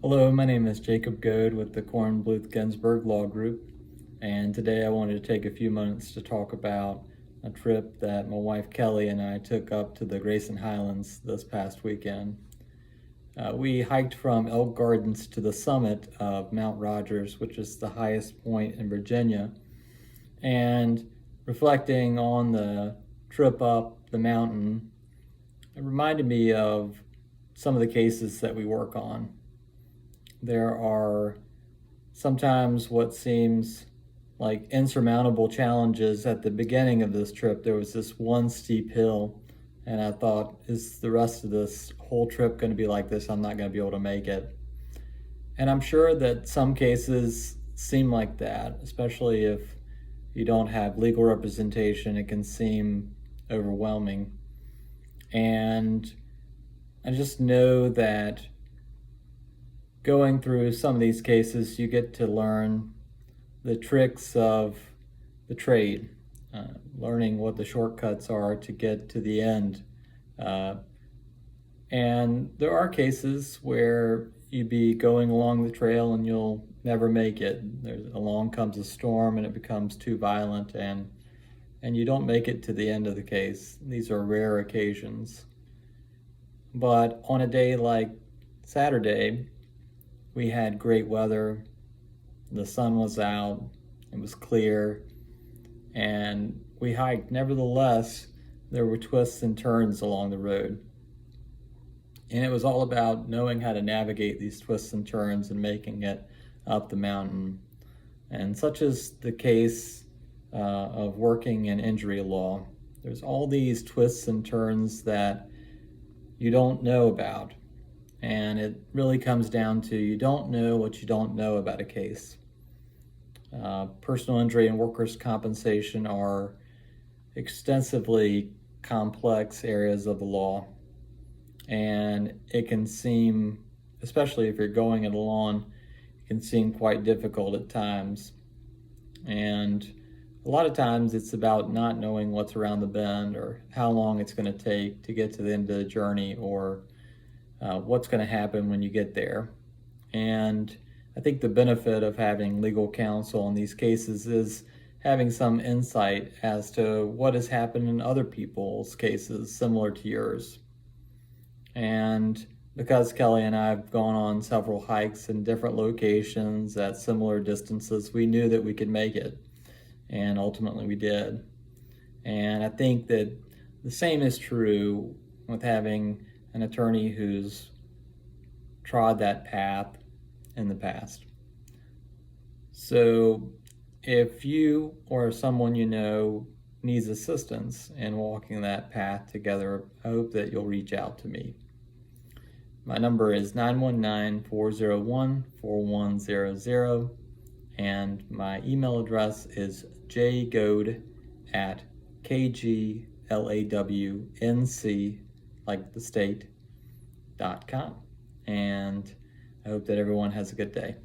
Hello, my name is Jacob Goad with the Kornbluth Ginsburg Law Group, and today I wanted to take a few minutes to talk about a trip that my wife Kelly and I took up to the Grayson Highlands this past weekend. We hiked from Elk Gardens to the summit of Mount Rogers, which is the highest point in Virginia, and reflecting on the trip up the mountain, it reminded me of some of the cases that we work on. There are sometimes what seems like insurmountable challenges. At the beginning of this trip, there was this one steep hill, and I thought, is the rest of this whole trip going to be like this? I'm not going to be able to make it. And I'm sure that some cases seem like that, especially if you don't have legal representation. It can seem overwhelming. And I just know that going through some of these cases, you get to learn the tricks of the trade, learning what the shortcuts are to get to the end. And there are cases where you'd be going along the trail and you'll never make it. Along comes a storm and it becomes too violent, and you don't make it to the end of the case. These are rare occasions. But on a day like Saturday, we had great weather, the sun was out, it was clear, and we hiked. Nevertheless, there were twists and turns along the road. And it was all about knowing how to navigate these twists and turns and making it up the mountain. And such is the case of working in injury law. There's all these twists and turns that you don't know about. And it really comes down to you don't know what you don't know about a case. Personal injury and workers' compensation are extensively complex areas of the law. And it can seem, especially if you're going it alone, it can seem quite difficult at times. And a lot of times it's about not knowing what's around the bend or how long it's going to take to get to the end of the journey, or what's going to happen when you get there. And I think the benefit of having legal counsel in these cases is having some insight as to what has happened in other people's cases similar to yours. And because Kelly and I have gone on several hikes in different locations at similar distances, we knew that we could make it. And ultimately we did. And I think that the same is true with having an attorney who's trod that path in the past. So if you or someone you know needs assistance in walking that path together, I hope that you'll reach out to me. My number is 919-401-4100, and my email address is jgoad@kglawnc, like the state.com. And I hope that everyone has a good day.